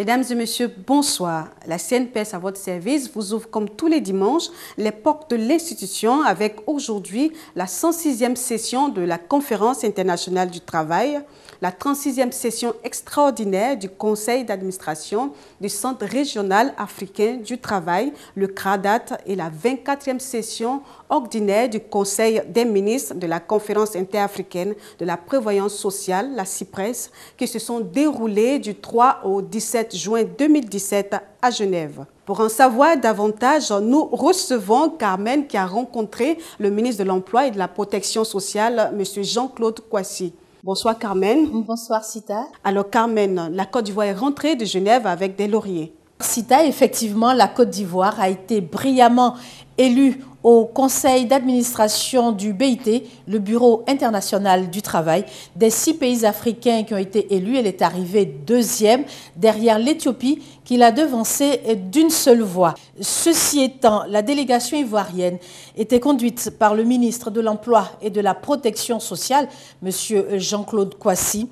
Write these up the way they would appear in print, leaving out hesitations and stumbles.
Mesdames et messieurs, bonsoir. La CNPS à votre service vous ouvre comme tous les dimanches les portes de l'institution avec aujourd'hui la 106e session de la Conférence internationale du travail, la 36e session extraordinaire du Conseil d'administration du Centre régional africain du travail, le CRADAT, et la 24e session ordinaire du Conseil des ministres de la Conférence interafricaine de la prévoyance sociale, la CIPRES, qui se sont déroulées du 3 au 17 juin 2017 à Genève. Pour en savoir davantage, nous recevons Carmen qui a rencontré le ministre de l'Emploi et de la Protection sociale, M. Jean-Claude Kouassi. Bonsoir Carmen. Bonsoir Sita. Alors Carmen, la Côte d'Ivoire est rentrée de Genève avec des lauriers. Sita, effectivement, la Côte d'Ivoire a été brillamment élue au conseil d'administration du BIT, le Bureau international du travail. Des 6 pays africains qui ont été élus, elle est arrivée deuxième derrière l'Éthiopie qui l'a devancée d'une seule voix. Ceci étant, la délégation ivoirienne était conduite par le ministre de l'Emploi et de la Protection sociale, M. Jean-Claude Kouassi.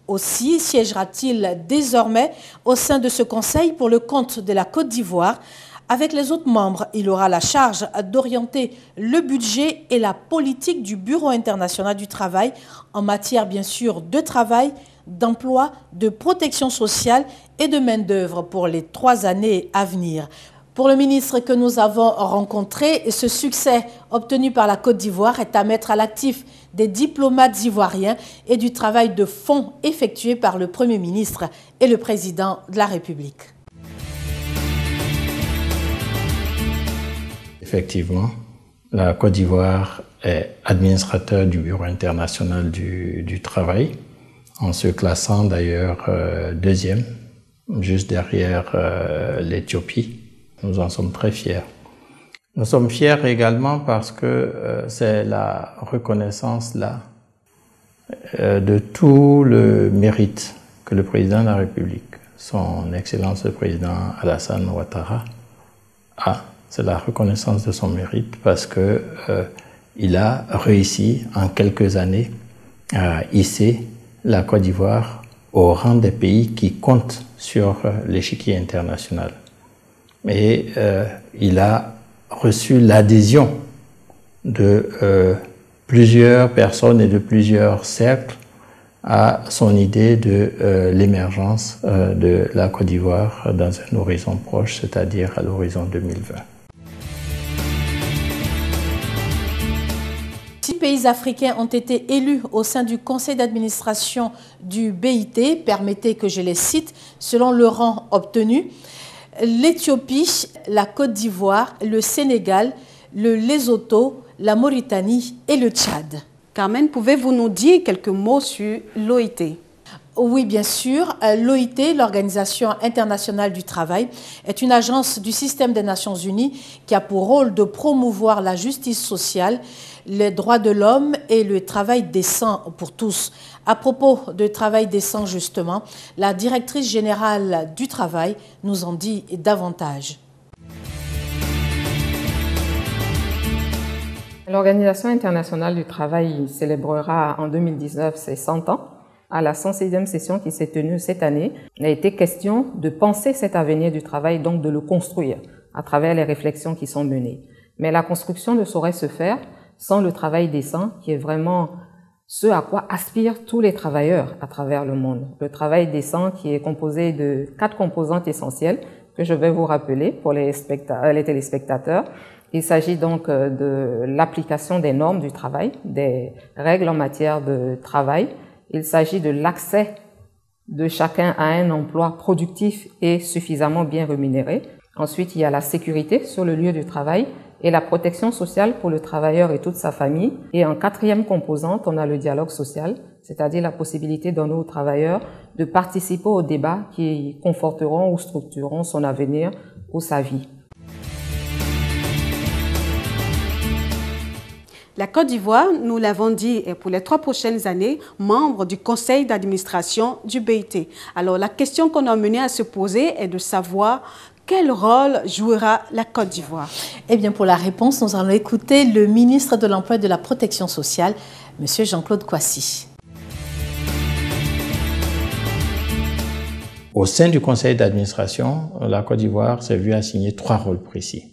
Aussi siégera-t-il désormais au sein de ce conseil pour le compte de la Côte d'Ivoire. Avec les autres membres, il aura la charge d'orienter le budget et la politique du Bureau international du travail en matière bien sûr de travail, d'emploi, de protection sociale et de main-d'œuvre pour les 3 années à venir. Pour le ministre que nous avons rencontré, ce succès obtenu par la Côte d'Ivoire est à mettre à l'actif des diplomates ivoiriens et du travail de fond effectué par le Premier ministre et le Président de la République. Effectivement, la Côte d'Ivoire est administrateur du Bureau international du travail, en se classant d'ailleurs deuxième, juste derrière l'Éthiopie. Nous en sommes très fiers. Nous sommes fiers également parce que c'est la reconnaissance là de tout le mérite que le président de la République, son Excellence le président Alassane Ouattara, a. C'est la reconnaissance de son mérite parce que il a réussi en quelques années à hisser la Côte d'Ivoire au rang des pays qui comptent sur l'échiquier international. Et il a reçu l'adhésion de plusieurs personnes et de plusieurs cercles à son idée de l'émergence de la Côte d'Ivoire dans un horizon proche, c'est-à-dire à l'horizon 2020. 6 pays africains ont été élus au sein du conseil d'administration du BIT. Permettez que je les cite selon le rang obtenu. L'Éthiopie, la Côte d'Ivoire, le Sénégal, le Lesotho, la Mauritanie et le Tchad. Carmen, pouvez-vous nous dire quelques mots sur l'OIT? Oui, bien sûr. L'OIT, l'Organisation internationale du travail, est une agence du système des Nations unies qui a pour rôle de promouvoir la justice sociale, les droits de l'homme et le travail décent pour tous. À propos de travail décent, justement, la directrice générale du travail nous en dit davantage. L'Organisation internationale du travail célébrera en 2019 ses 100 ans. À la 106e session qui s'est tenue cette année, il a été question de penser cet avenir du travail, donc de le construire à travers les réflexions qui sont menées. Mais la construction ne saurait se faire sans le travail décent, qui est vraiment ce à quoi aspirent tous les travailleurs à travers le monde. Le travail décent qui est composé de 4 composantes essentielles que je vais vous rappeler pour les téléspectateurs. Il s'agit donc de l'application des normes du travail, des règles en matière de travail. Il s'agit de l'accès de chacun à un emploi productif et suffisamment bien rémunéré. Ensuite, il y a la sécurité sur le lieu du travail et la protection sociale pour le travailleur et toute sa famille. Et en 4e composante, on a le dialogue social, c'est-à-dire la possibilité donner aux travailleurs de participer aux débats qui conforteront ou structureront son avenir ou sa vie. La Côte d'Ivoire, nous l'avons dit, est pour les 3 prochaines années membre du conseil d'administration du BIT. Alors la question qu'on a amenée à se poser est de savoir quel rôle jouera la Côte d'Ivoire. Eh bien, pour la réponse, nous allons écouter le ministre de l'Emploi et de la Protection sociale, M. Jean-Claude Kouassi. Au sein du conseil d'administration, la Côte d'Ivoire s'est vue assigner 3 rôles précis.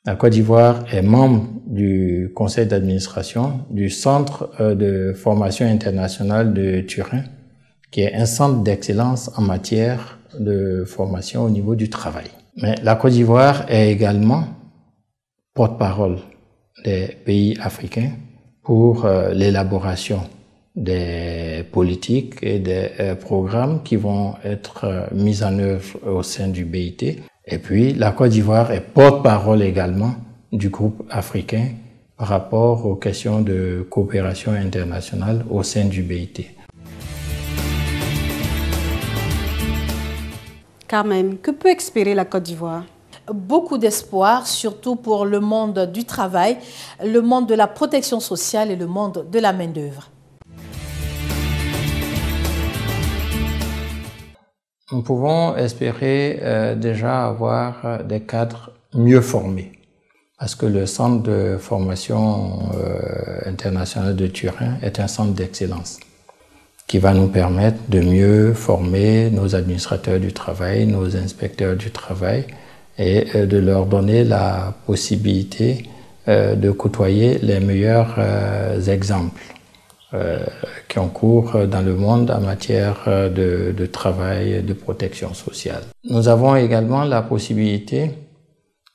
La Côte d'Ivoire est membre du conseil d'administration du Centre de formation internationale de Turin, qui est un centre d'excellence en matière de formation au niveau du travail. Mais la Côte d'Ivoire est également porte-parole des pays africains pour l'élaboration des politiques et des programmes qui vont être mis en œuvre au sein du BIT. Et puis, la Côte d'Ivoire est porte-parole également du groupe africain par rapport aux questions de coopération internationale au sein du BIT. Carmen, que peut espérer la Côte d'Ivoire? Beaucoup d'espoir, surtout pour le monde du travail, le monde de la protection sociale et le monde de la main-d'œuvre. Nous pouvons espérer déjà avoir des cadres mieux formés, parce que le centre de formation internationale de Turin est un centre d'excellence qui va nous permettre de mieux former nos administrateurs du travail, nos inspecteurs du travail, et de leur donner la possibilité de côtoyer les meilleurs exemples qui ont cours dans le monde en matière de travail et de protection sociale. Nous avons également la possibilité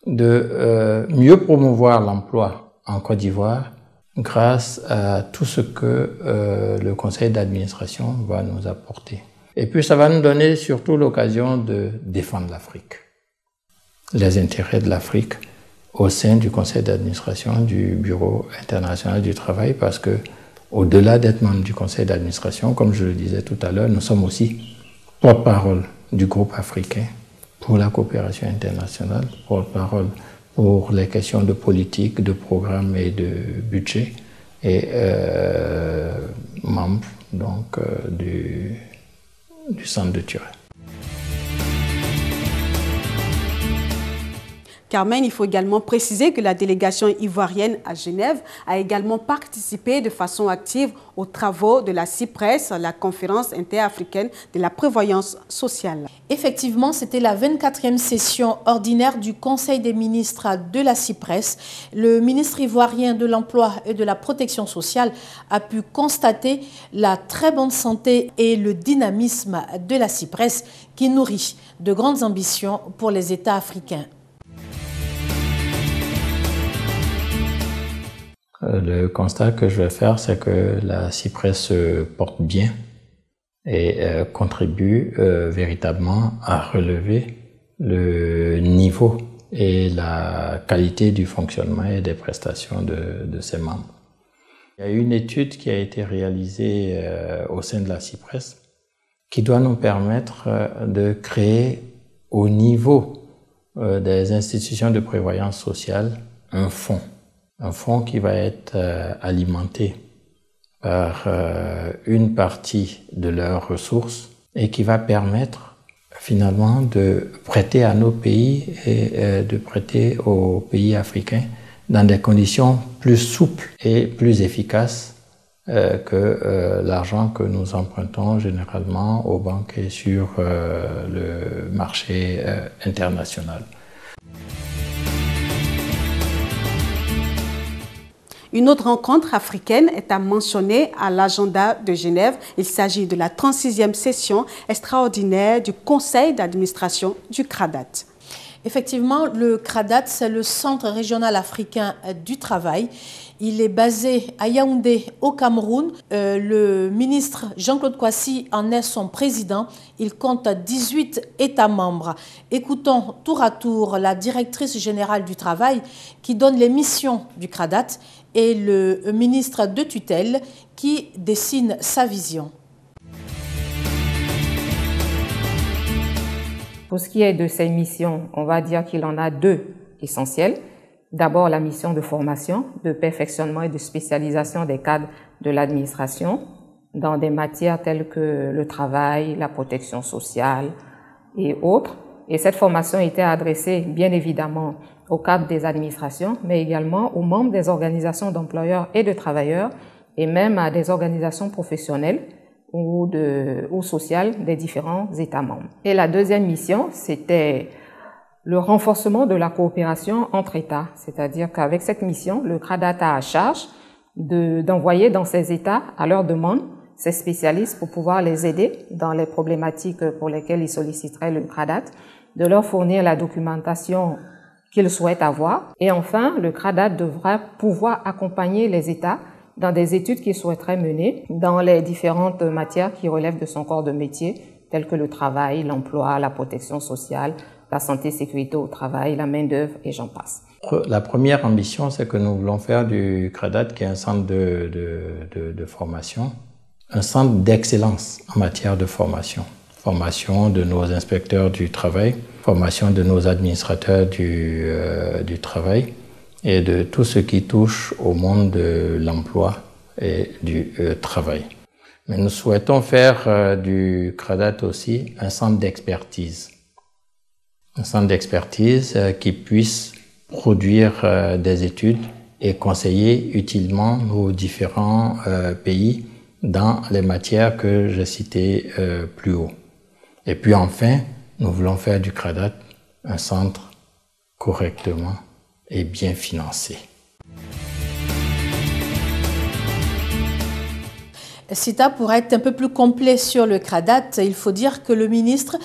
de mieux promouvoir l'emploi en Côte d'Ivoire grâce à tout ce que le conseil d'administration va nous apporter. Et puis ça va nous donner surtout l'occasion de défendre l'Afrique, les intérêts de l'Afrique au sein du conseil d'administration du Bureau international du travail, parce que au-delà d'être membre du conseil d'administration, comme je le disais tout à l'heure, nous sommes aussi porte-parole du groupe africain pour la coopération internationale, porte-parole pour les questions de politique, de programme et de budget, et membre donc du centre de Turin. Carmen, il faut également préciser que la délégation ivoirienne à Genève a également participé de façon active aux travaux de la CIPRES, la conférence interafricaine de la prévoyance sociale. Effectivement, c'était la 24e session ordinaire du Conseil des ministres de la CIPRES. Le ministre ivoirien de l'Emploi et de la Protection sociale a pu constater la très bonne santé et le dynamisme de la CIPRES qui nourrit de grandes ambitions pour les États africains. Le constat que je vais faire, c'est que la CIPRES se porte bien et contribue véritablement à relever le niveau et la qualité du fonctionnement et des prestations de ses membres. Il y a une étude qui a été réalisée au sein de la CIPRES qui doit nous permettre de créer au niveau des institutions de prévoyance sociale un fonds qui va être alimenté par une partie de leurs ressources et qui va permettre finalement de prêter à nos pays et de prêter aux pays africains dans des conditions plus souples et plus efficaces que l'argent que nous empruntons généralement aux banques et sur le marché international. Une autre rencontre africaine est à mentionner à l'agenda de Genève. Il s'agit de la 36e session extraordinaire du Conseil d'administration du CRADAT. Effectivement, le CRADAT, c'est le Centre régional africain du travail. Il est basé à Yaoundé, au Cameroun. Le ministre Jean-Claude Kouassi en est son président. Il compte 18 États membres. Écoutons tour à tour la directrice générale du travail qui donne les missions du CRADAT et le ministre de tutelle qui dessine sa vision. Pour ce qui est de ces missions, on va dire qu'il en a deux essentielles. D'abord, la mission de formation, de perfectionnement et de spécialisation des cadres de l'administration dans des matières telles que le travail, la protection sociale et autres. Et cette formation était adressée, bien évidemment, aux cadres des administrations, mais également aux membres des organisations d'employeurs et de travailleurs, et même à des organisations professionnelles ou social des différents États membres. Et la deuxième mission, c'était le renforcement de la coopération entre États, c'est-à-dire qu'avec cette mission, le CRADAT a à charge d'envoyer dans ces États, à leur demande, ces spécialistes pour pouvoir les aider dans les problématiques pour lesquelles ils solliciteraient le CRADAT, de leur fournir la documentation qu'ils souhaitent avoir. Et enfin, le CRADAT devra pouvoir accompagner les États dans des études qu'ils souhaiteraient mener dans les différentes matières qui relèvent de son corps de métier, telles que le travail, l'emploi, la protection sociale, la santé, sécurité au travail, la main-d'œuvre et j'en passe. La première ambition, c'est que nous voulons faire du CRADAT, qui est un centre de formation, un centre d'excellence en matière de formation. Formation de nos inspecteurs du travail, formation de nos administrateurs du travail et de tout ce qui touche au monde de l'emploi et du travail. Mais nous souhaitons faire du CRADAT aussi un centre d'expertise. Un centre d'expertise qui puisse produire des études et conseiller utilement nos différents pays dans les matières que j'ai citées plus haut. Et puis enfin, nous voulons faire du CRADAT un centre correctement et bien financé. Sita, pour être un peu plus complet sur le CRADAT, il faut dire que le ministre,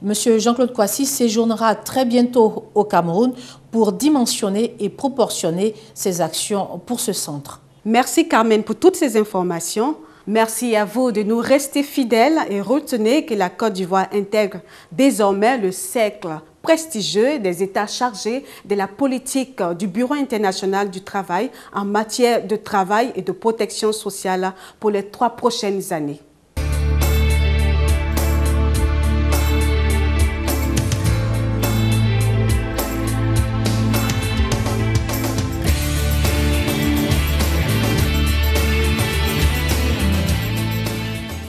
M. Jean-Claude Kouassi, séjournera très bientôt au Cameroun pour dimensionner et proportionner ses actions pour ce centre. Merci Carmen pour toutes ces informations. Merci à vous de nous rester fidèles et retenez que la Côte d'Ivoire intègre désormais le cercle prestigieux des États chargés de la politique du Bureau international du travail en matière de travail et de protection sociale pour les 3 prochaines années.